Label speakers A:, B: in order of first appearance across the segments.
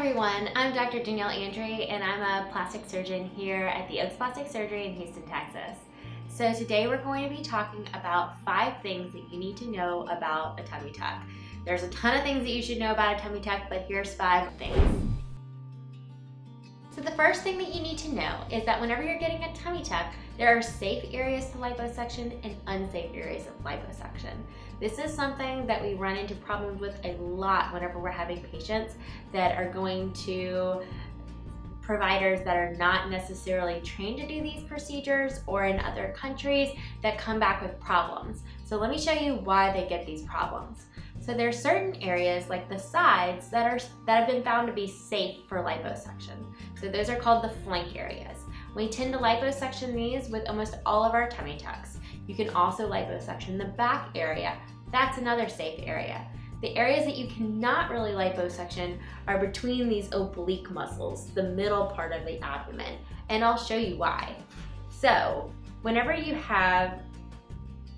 A: everyone, I'm Dr. Danielle Andry and I'm a plastic surgeon here at the Oaks Plastic Surgery in Houston, Texas. So today we're going to be talking about 5 things that you need to know about a tummy tuck. There's a ton of things that you should know about a tummy tuck, but here's 5 things. So the first thing that you need to know is that whenever you're getting a tummy tuck, there are safe areas to liposuction and unsafe areas of liposuction. This is something that we run into problems with a lot whenever we're having patients that are going to providers that are not necessarily trained to do these procedures, or in other countries that come back with problems. So let me show you why they get these problems. So there are certain areas like the sides that have been found to be safe for liposuction. So those are called the flank areas. We tend to liposuction these with almost all of our tummy tucks. You can also liposuction the back area. That's another safe area. The areas that you cannot really liposuction are between these oblique muscles, the middle part of the abdomen, and I'll show you why. So whenever you have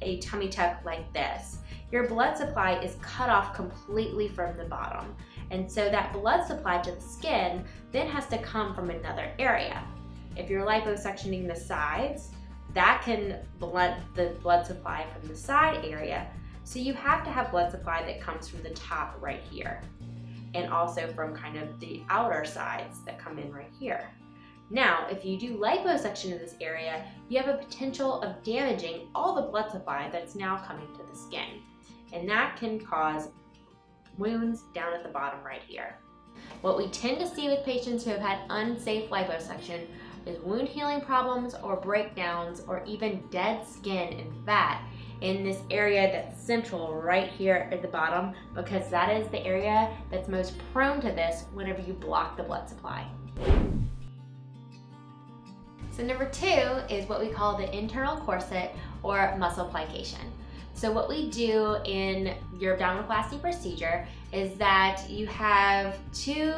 A: a tummy tuck like this, your blood supply is cut off completely from the bottom. And so that blood supply to the skin then has to come from another area. If you're liposuctioning the sides, that can blunt the blood supply from the side area. So you have to have blood supply that comes from the top right here, and also from kind of the outer sides that come in right here. Now, if you do liposuction in this area, you have a potential of damaging all the blood supply that's now coming to the skin. And that can cause wounds down at the bottom right here. What we tend to see with patients who have had unsafe liposuction is wound healing problems or breakdowns, or even dead skin and fat in this area that's central right here at the bottom, because that is the area that's most prone to this whenever you block the blood supply. So number 2 is what we call the internal corset or muscle plication. So what we do in your abdominoplasty procedure is that you have 2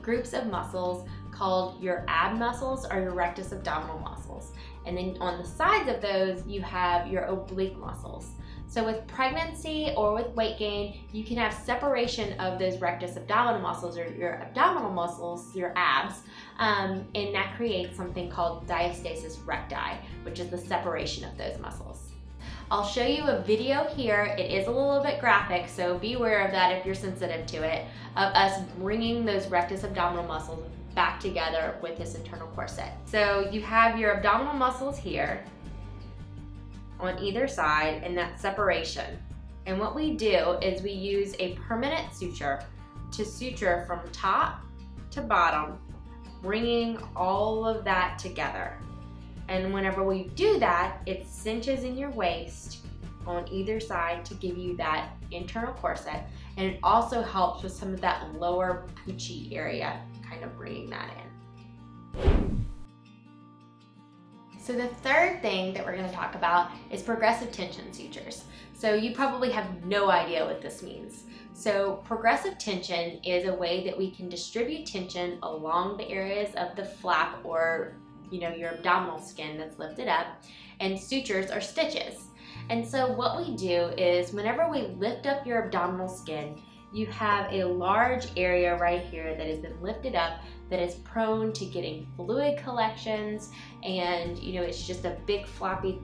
A: groups of muscles called your ab muscles or your rectus abdominal muscles. And then on the sides of those, you have your oblique muscles. So with pregnancy or with weight gain, you can have separation of those rectus abdominal muscles, or your abdominal muscles, your abs, and that creates something called diastasis recti, which is the separation of those muscles. I'll show you a video here. It is a little bit graphic, so be aware of that if you're sensitive to it, of us bringing those rectus abdominal muscles back together with this internal corset. So you have your abdominal muscles here on either side and that separation. And what we do is we use a permanent suture to suture from top to bottom, bringing all of that together. And whenever we do that, it cinches in your waist on either side to give you that internal corset, and it also helps with some of that lower poochie area, kind of bringing that in. So the third thing that we're going to talk about is progressive tension sutures. So you probably have no idea what this means. So progressive tension is a way that we can distribute tension along the areas of the flap, or your abdominal skin that's lifted up, and sutures are stitches. And so what we do is whenever we lift up your abdominal skin, you have a large area right here that has been lifted up that is prone to getting fluid collections, and it's just a big floppy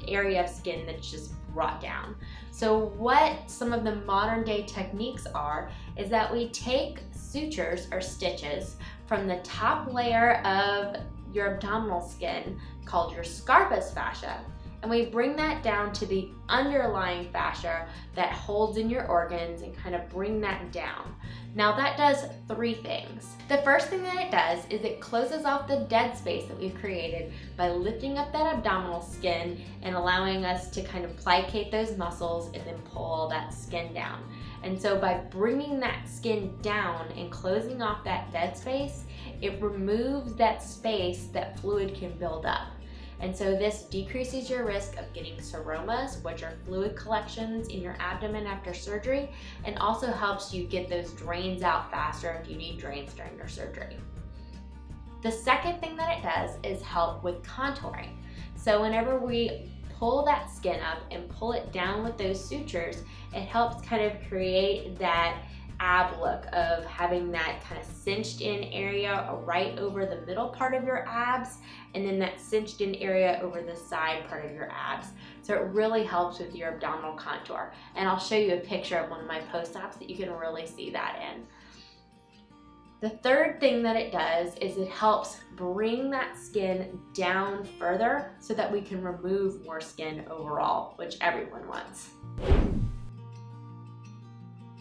A: area of skin that's just brought down. So what some of the modern day techniques are is that we take sutures or stitches from the top layer of your abdominal skin, called your scarpus fascia, and we bring that down to the underlying fascia that holds in your organs and kind of bring that down. Now that does 3 things. The first thing that it does is it closes off the dead space that we've created by lifting up that abdominal skin and allowing us to kind of plicate those muscles and then pull all that skin down. And so by bringing that skin down and closing off that dead space, it removes that space that fluid can build up. And so this decreases your risk of getting seromas, which are fluid collections in your abdomen after surgery, and also helps you get those drains out faster if you need drains during your surgery. The second thing that it does is help with contouring. So whenever we pull that skin up and pull it down with those sutures, it helps kind of create that ab look of having that kind of cinched in area right over the middle part of your abs, and then that cinched in area over the side part of your abs. So it really helps with your abdominal contour. And I'll show you a picture of one of my post-ops that you can really see that in. The third thing that it does is it helps bring that skin down further so that we can remove more skin overall, which everyone wants.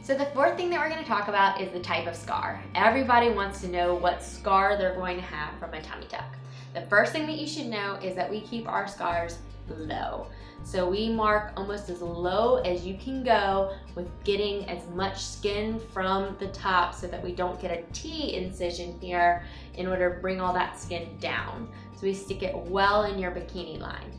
A: So the fourth thing that we're going to talk about is the type of scar. Everybody wants to know what scar they're going to have from a tummy tuck. The first thing that you should know is that we keep our scars low. So we mark almost as low as you can go with getting as much skin from the top so that we don't get a T incision here in order to bring all that skin down. So we stick it well in your bikini line.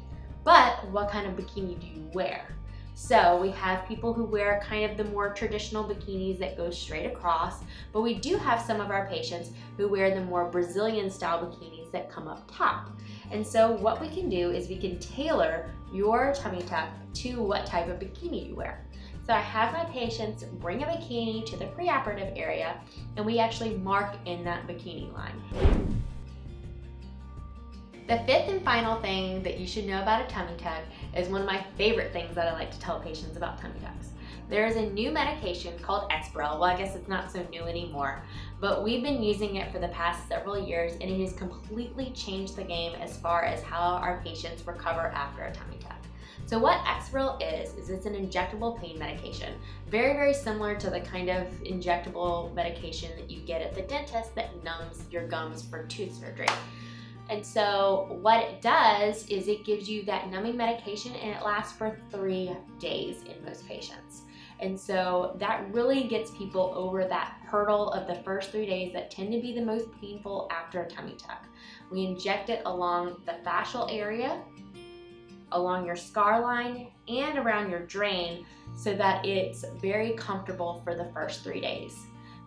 A: But what kind of bikini do you wear? So we have people who wear kind of the more traditional bikinis that go straight across, but we do have some of our patients who wear the more Brazilian style bikinis that come up top. And so what we can do is we can tailor your tummy tuck to what type of bikini you wear. So I have my patients bring a bikini to the preoperative area, and we actually mark in that bikini line. The fifth and final thing that you should know about a tummy tuck is one of my favorite things that I like to tell patients about tummy tucks. There is a new medication called Xray. Well, I guess it's not so new anymore, but we've been using it for the past several years, and it has completely changed the game as far as how our patients recover after a tummy tuck. So what Xray is it's an injectable pain medication, very, very similar to the kind of injectable medication that you get at the dentist that numbs your gums for tooth surgery. And so what it does is it gives you that numbing medication, and it lasts for 3 days in most patients. And so that really gets people over that hurdle of the first 3 days that tend to be the most painful after a tummy tuck. We inject it along the fascial area, along your scar line, and around your drain so that it's very comfortable for the first 3 days.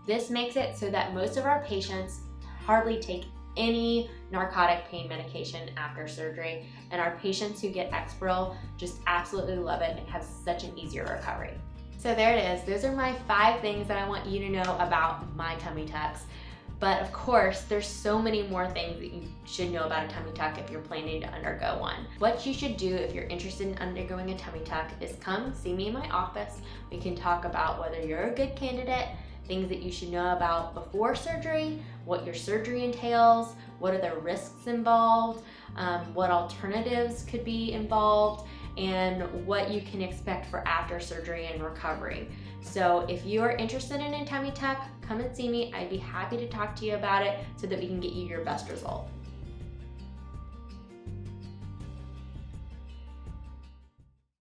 A: This makes it so that most of our patients hardly take any narcotic pain medication after surgery, and our patients who get Xray just absolutely love it and have such an easier recovery. So there it is. Those are my 5 things that I want you to know about my tummy tucks. But of course, there's so many more things that you should know about a tummy tuck if you're planning to undergo one. What you should do if you're interested in undergoing a tummy tuck is come see me in my office. We can talk about whether you're a good candidate, things that you should know about before surgery, what your surgery entails, what are the risks involved, what alternatives could be involved, and what you can expect for after surgery and recovery. So if you are interested in a tummy tuck, come and see me. I'd be happy to talk to you about it so that we can get you your best result.